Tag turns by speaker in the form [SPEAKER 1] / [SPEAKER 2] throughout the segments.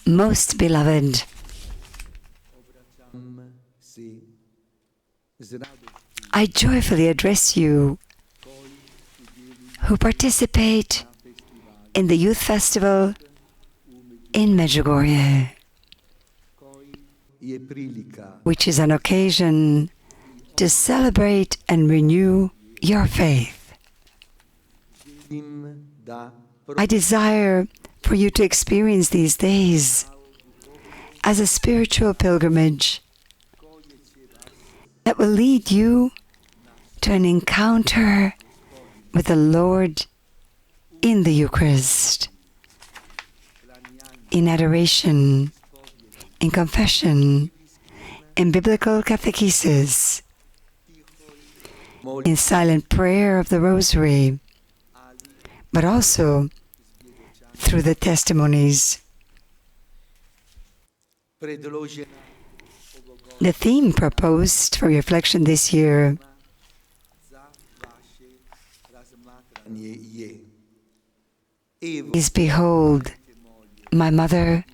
[SPEAKER 1] Most beloved, I joyfully address you who participate in the Youth Festival in Medjugorje, which is an occasion to celebrate and renew your faith. I desire for you to experience these days as a spiritual pilgrimage that will lead you to an encounter with the Lord in the Eucharist, in adoration, in confession, in biblical catechesis, in silent prayer of the Rosary, but also through the testimonies. The theme proposed for reflection this year is Behold, my mother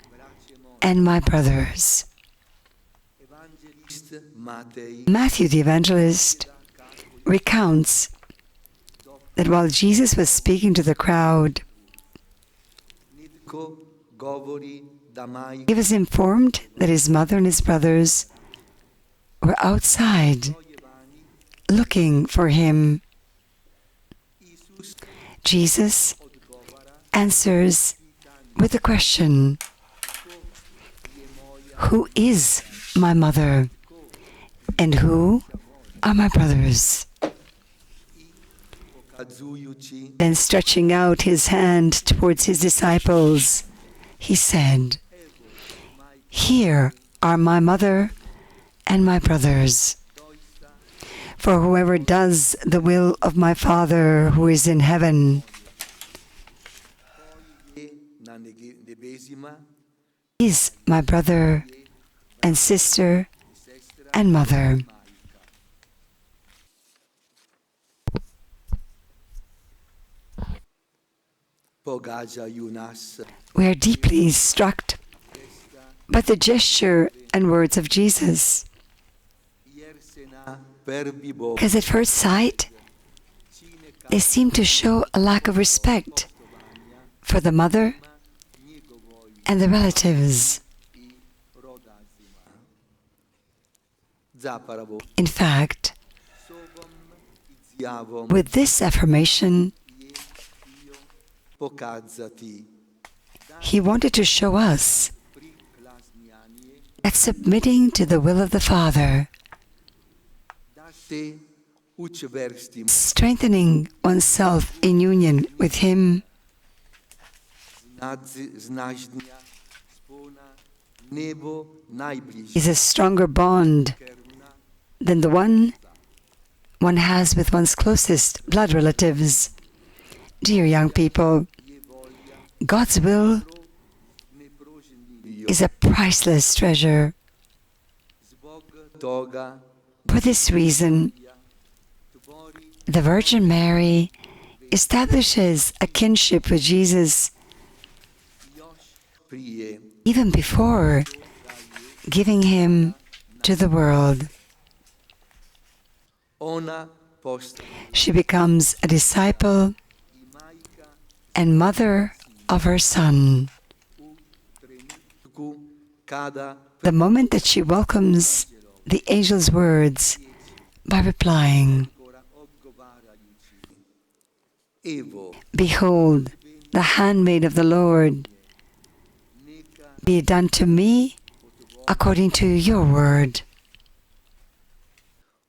[SPEAKER 1] and my brothers. Matthew the Evangelist recounts that while Jesus was speaking to the crowd, he was informed that his mother and his brothers were outside looking for him. Jesus answers with a question: who is my mother and who are my brothers? Then stretching out his hand towards his disciples, he said, "Here are my mother and my brothers. For whoever does the will of my Father who is in heaven is my brother and sister and mother." We are deeply struck by the gesture and words of Jesus, because at first sight they seem to show a lack of respect for the mother and the relatives. In fact, with this affirmation, he wanted to show us that submitting to the will of the Father, strengthening oneself in union with Him, is a stronger bond than the one has with one's closest blood relatives. Dear young people, God's will is a priceless treasure. For this reason, the Virgin Mary establishes a kinship with Jesus even before giving him to the world. She becomes a disciple and mother of her Son. The moment that she welcomes the angel's words by replying, "Behold, the handmaid of the Lord, be it done to me according to your word."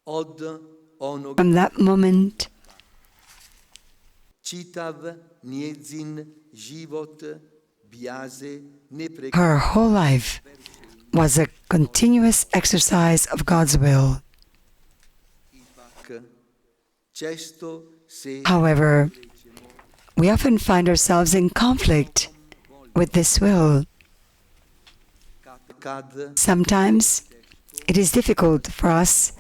[SPEAKER 1] From that moment, her whole life was a continuous exercise of God's will. However, we often find ourselves in conflict with this will. Sometimes it is difficult for us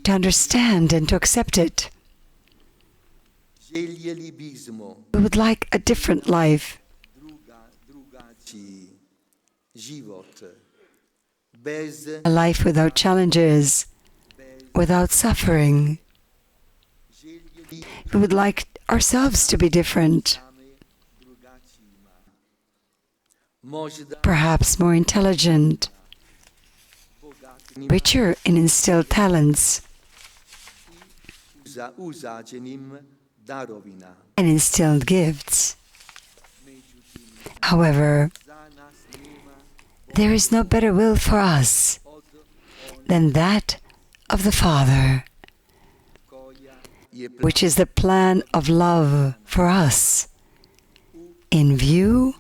[SPEAKER 1] to understand and to accept it. We would like a different life, A life without challenges, without suffering. We would like ourselves to be different, perhaps more intelligent, richer in instilled talents, and instilled gifts. However, there is no better will for us than that of the Father, which is the plan of love for us in view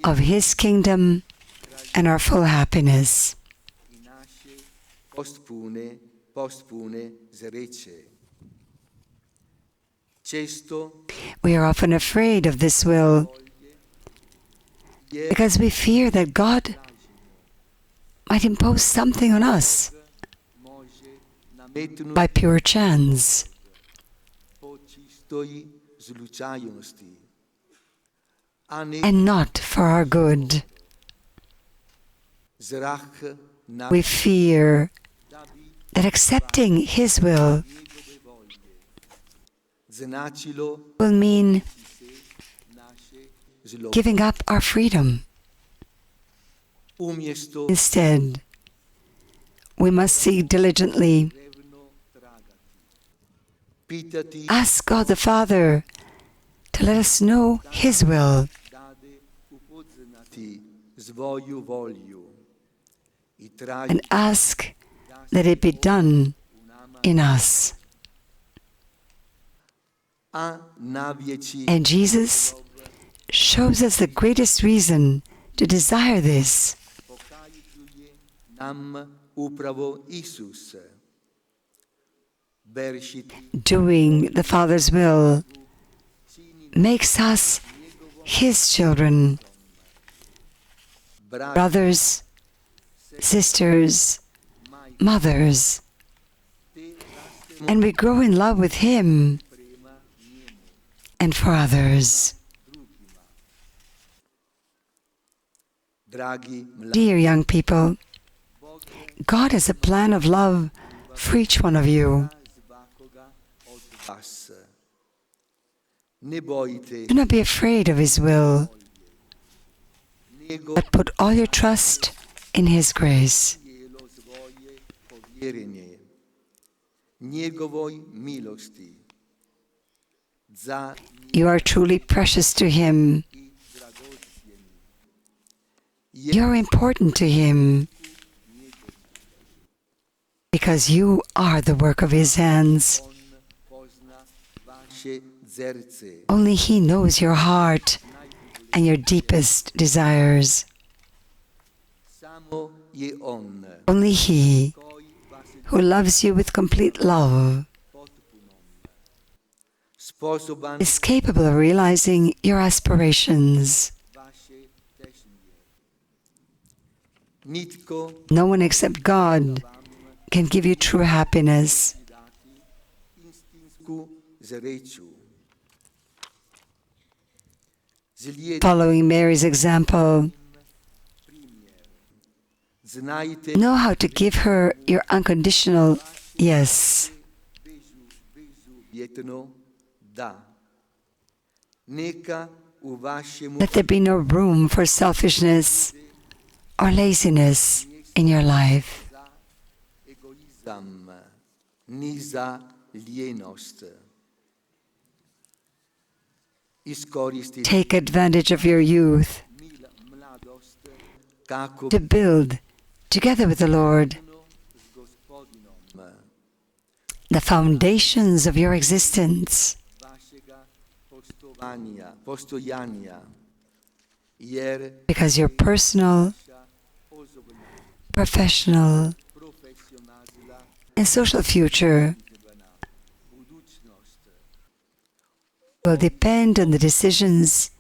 [SPEAKER 1] of His kingdom and our full happiness. We are often afraid of this will because we fear that God might impose something on us by pure chance. And not for our good. We fear that accepting His will mean giving up our freedom. Instead, we must seek diligently. Ask God the Father to let us know His will. And ask that it be done in us. And Jesus shows us the greatest reason to desire this. Doing the Father's will makes us His children, brothers, sisters, mothers, and we grow in love with Him and for others. Dear young people, God has a plan of love for each one of you. Do not be afraid of His will, but put all your trust in His grace. You are truly precious to Him. You are important to Him because you are the work of His hands. Only He knows your heart and your deepest desires. Only He, who loves you with complete love, is capable of realizing your aspirations. No one except God can give you true happiness. Following Mary's example, know how to give her your unconditional yes. Let there be no room for selfishness or laziness in your life. Take advantage of your youth to build, together with the Lord, the foundations of your existence. Because your personal, professional, and social future will depend on the decisions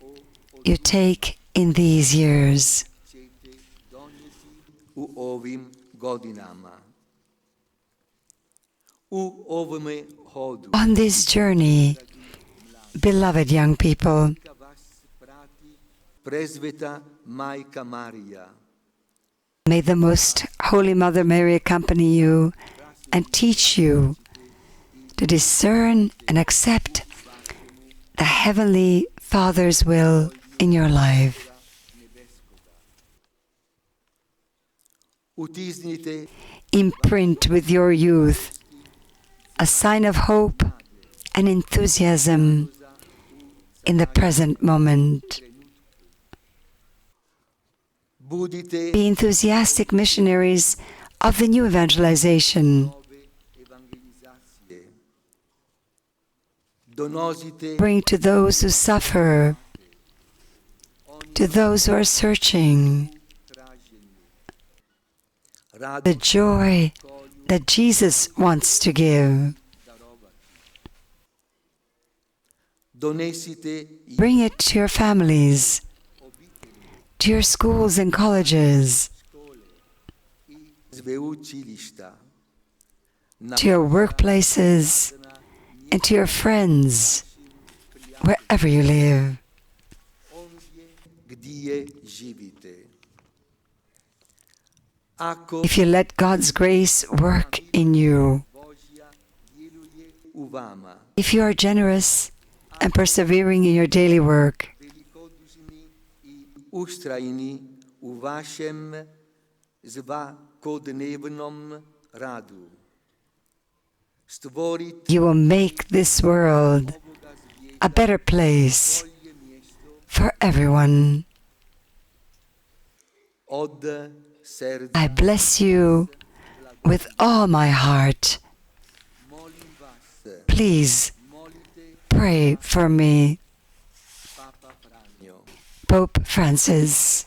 [SPEAKER 1] you take in these years. On this journey, beloved young people,
[SPEAKER 2] Presveta Majka Maria,
[SPEAKER 1] May the Most Holy Mother Mary accompany you and teach you to discern and accept the Heavenly Father's will in your life.
[SPEAKER 2] Utiznite
[SPEAKER 1] Imprint with your youth a sign of hope and enthusiasm in the present moment.
[SPEAKER 2] budite
[SPEAKER 1] Be enthusiastic missionaries of the new evangelization.
[SPEAKER 2] evangelizacije. Donosite
[SPEAKER 1] Bring to those who suffer, to those who are searching, the joy that Jesus wants to give.
[SPEAKER 2] donesite
[SPEAKER 1] Bring it to your families, to your schools and colleges,
[SPEAKER 2] sveučilišta,
[SPEAKER 1] to your workplaces, and to your friends, wherever you live.
[SPEAKER 2] gdje živite. Ako
[SPEAKER 1] If you let God's grace work in you,
[SPEAKER 2] Božja djeluje u vama,
[SPEAKER 1] if you are generous and persevering in your daily work,
[SPEAKER 2] velikodušni i ustrajni u vašem svakodnevnom radu. Stvorite
[SPEAKER 1] you will make this world a better place
[SPEAKER 2] bolje mjesto
[SPEAKER 1] for everyone.
[SPEAKER 2] od srca.
[SPEAKER 1] I bless you with all my heart.
[SPEAKER 2] Molim vas,
[SPEAKER 1] Please
[SPEAKER 2] molite
[SPEAKER 1] pray for me,
[SPEAKER 2] Papa Franjo.
[SPEAKER 1] Pope Francis.